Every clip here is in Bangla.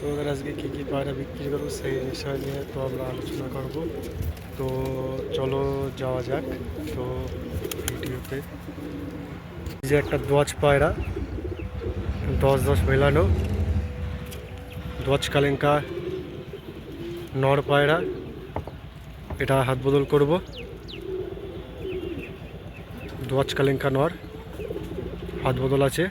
তোমাদের আজকে কী কী পায়রা বিক্রি করবো সেই বিষয় নিয়ে তো আমরা আলোচনা করব। তো চলো যাওয়া যাক। তো ভিডিওতে যে একটা দোয়াজ পায়রা 10-10 মেলানো দোয়াজ কালেঙ্কা নর পায়রা, এটা হাত বদল করব। দোয়াজ কালেঙ্কা নর হাত বদল আছে।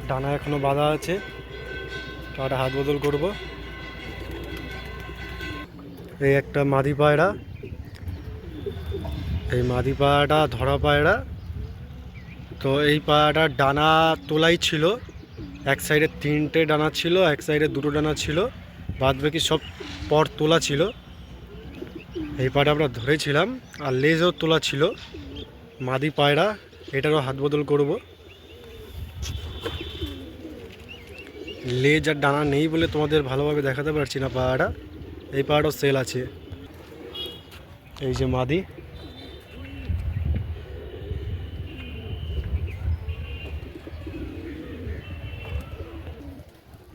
ডানা এখনো বাঁধা আছে, তার হাত বদল করব। এই একটা মাদি পায়রা, এই মাদি পায়রাটা ধরা পায়রা। তো এই পায়রাটার ডানা তোলাই ছিল, এক সাইডে 3টে ডানা ছিল, এক সাইডে 2টো ডানা ছিল, বাদ বাকি সব পর তোলা ছিল। এই পায়রা আমরা ধরেছিলাম, আর লেজও তোলা ছিল। মাদি পায়রা, এটারও হাত বদল করব। লেজ আর ডানা নেই বলে তোমাদের ভালোভাবে দেখাতে পারছি না পায়রাটা। এই পায়রাটাও সেল আছে। এই যে মাদি,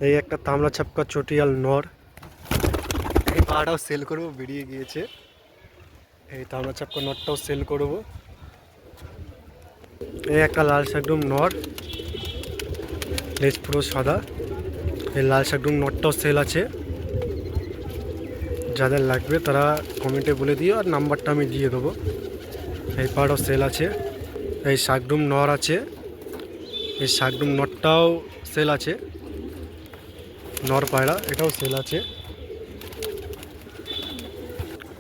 এই একটা তামলা ছাপকা চটিয়াল নর, এই পায়রাটাও সেল করব, বেরিয়ে গিয়েছে। এই তামলা ছাপকা নরটাও সেল করব। এই একটা লাল শাকডুম নর, লেজ পুরো সাদা। এই লাল শাকডুম নটটাও সেল আছে। যাদের লাগবে তারা কমেন্টে বলে দিও, আর নাম্বারটা আমি দিয়ে দেবো। এই পাড়াও সেল আছে। এই শাকডুম নর আছে, এই শাকডুম নটটাও সেল আছে। নর পায়রা, এটাও সেল আছে।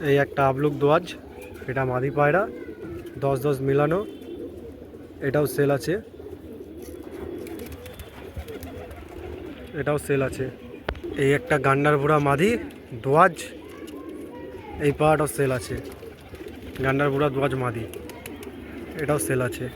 এই একটা আবলুক দোয়াজ, এটা মাদি পায়রা 10-10 মিলানো, এটাও সেল আছে। এটাও সেল আছে। এই একটা গান্ডার বুড়া মাদি দোয়াজ, এই পাড়াটাও সেল আছে। গান্ডার বুড়া দোয়াজ মাদি, এটাও সেল আছে।